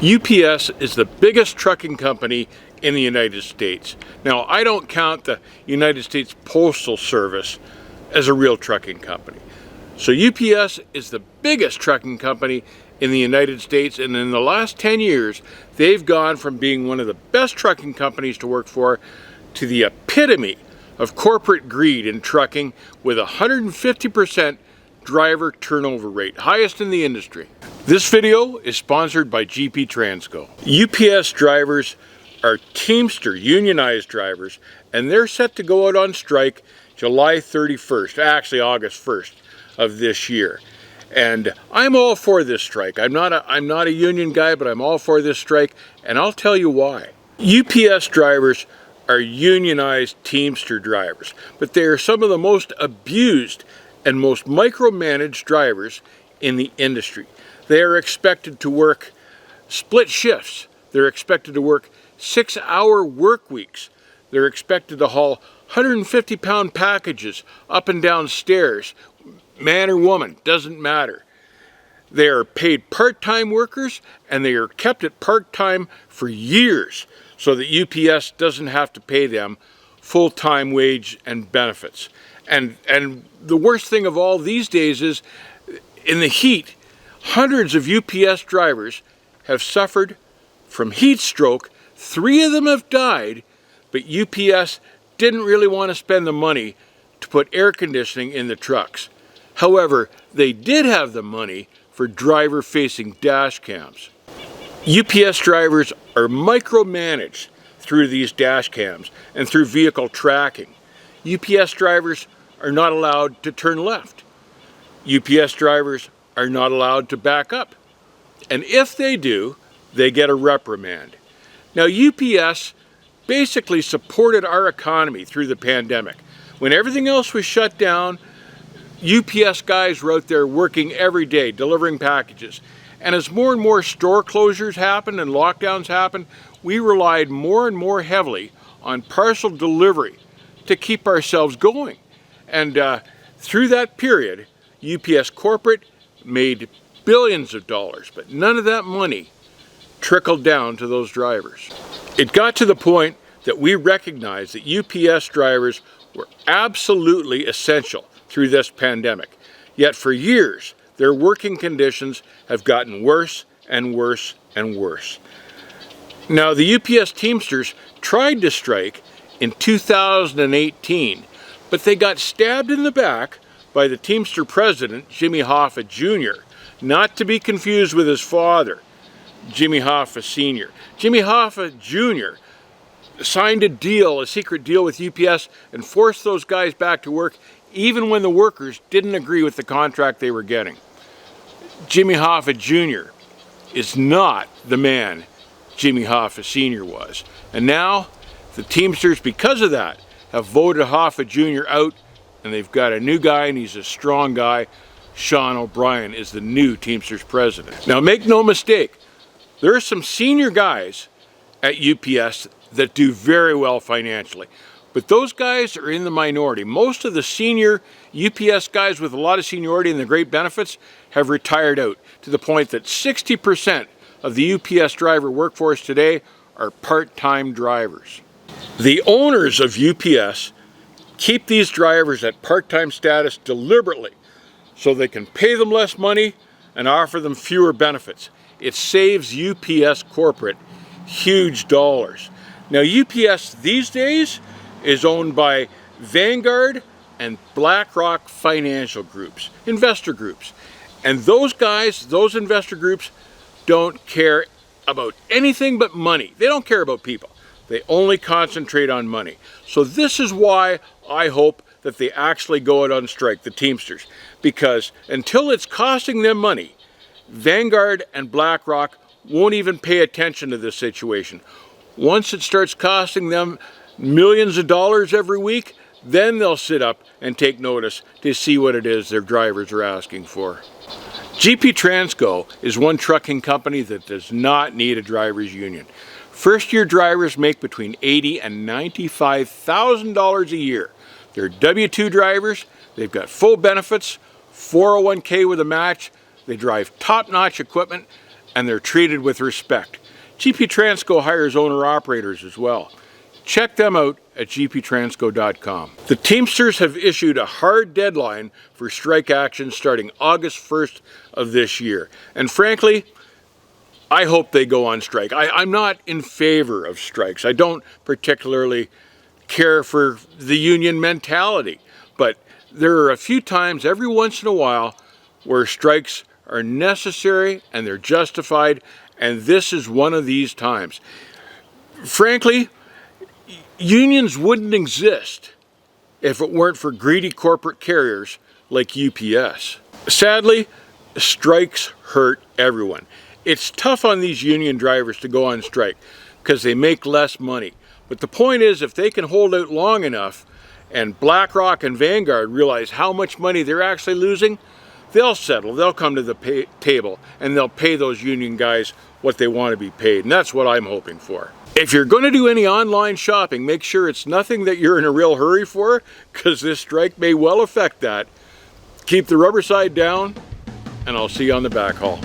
UPS is the biggest trucking company in the United States. Now, I don't count the United States Postal Service as a real trucking company. So UPS is the biggest trucking company in the United States, and in the last 10 years, they've gone from being one of the best trucking companies to work for to the epitome of corporate greed in trucking, with 150% driver turnover rate, highest in the industry. This video is sponsored by GP Transco. UPS drivers are Teamster unionized drivers, and they're set to go out on strike July 31st, actually August 1st of this year. And I'm all for this strike. I'm not a union guy, but I'm all for this strike, and I'll tell you why. UPS drivers are unionized Teamster drivers, but they are some of the most abused and most micromanaged drivers in the industry. They are expected to work split shifts. They're expected to work 6-hour work weeks. They're expected to haul 150-pound packages up and down stairs. Man or woman, doesn't matter. They are paid part-time workers, and they are kept at part-time for years so that UPS doesn't have to pay them full-time wage and benefits. And the worst thing of all these days is, in the heat, hundreds of UPS drivers have suffered from heat stroke. 3 of them have died, but UPS didn't really want to spend the money to put air conditioning in the trucks. However, they did have the money for driver-facing dash cams. UPS drivers are micromanaged through these dash cams and through vehicle tracking. UPS drivers are not allowed to turn left. UPS drivers are not allowed to back up. And if they do, they get a reprimand. Now, UPS basically supported our economy through the pandemic. When everything else was shut down, UPS guys were out there working every day, delivering packages. And as more and more store closures happened and lockdowns happened, we relied more and more heavily on parcel delivery to keep ourselves going. And through that period, UPS corporate made billions of dollars, but none of that money trickled down to those drivers. It got to the point that we recognized that UPS drivers were absolutely essential through this pandemic. Yet for years, their working conditions have gotten worse and worse and worse. Now, the UPS Teamsters tried to strike in 2018, but they got stabbed in the back by the Teamster president, Jimmy Hoffa Jr., not to be confused with his father, Jimmy Hoffa Sr. Jimmy Hoffa Jr. signed a secret deal with UPS, and forced those guys back to work even when the workers didn't agree with the contract they were getting. Jimmy Hoffa Jr. is not the man Jimmy Hoffa Sr. was. And now the Teamsters, because of that, have voted Hoffa Jr. out, and they've got a new guy, and he's a strong guy. Sean O'Brien is the new Teamsters president. Now, make no mistake, there are some senior guys at UPS that do very well financially, but those guys are in the minority. Most of the senior UPS guys with a lot of seniority and the great benefits have retired out, to the point that 60% of the UPS driver workforce today are part-time drivers. The owners of UPS keep these drivers at part-time status deliberately so they can pay them less money and offer them fewer benefits. It saves UPS corporate huge dollars. Now, UPS these days is owned by Vanguard and BlackRock financial groups, investor groups. And those guys, those investor groups, don't care about anything but money. They don't care about people. They only concentrate on money. So this is why I hope that they actually go out on strike, the Teamsters, because until it's costing them money, Vanguard and BlackRock won't even pay attention to this situation. Once it starts costing them millions of dollars every week, then they'll sit up and take notice to see what it is their drivers are asking for. GP Transco is one trucking company that does not need a driver's union. First-year drivers make between $80,000 and $95,000 a year. They're W-2 drivers, they've got full benefits, 401k with a match, they drive top-notch equipment, and they're treated with respect. GP Transco hires owner-operators as well. Check them out at gptransco.com. The Teamsters have issued a hard deadline for strike action starting August 1st of this year. And frankly, I hope they go on strike. I'm not in favor of strikes. I don't particularly care for the union mentality, but there are a few times every once in a while where strikes are necessary and they're justified, and this is one of these times. Frankly, unions wouldn't exist if it weren't for greedy corporate carriers like UPS. Sadly, strikes hurt everyone. It's tough on these union drivers to go on strike because they make less money. But the point is, if they can hold out long enough and BlackRock and Vanguard realize how much money they're actually losing, they'll settle, they'll come to the table, and they'll pay those union guys what they want to be paid. And that's what I'm hoping for. If you're going to do any online shopping, make sure it's nothing that you're in a real hurry for, because this strike may well affect that. Keep the rubber side down, and I'll see you on the back haul.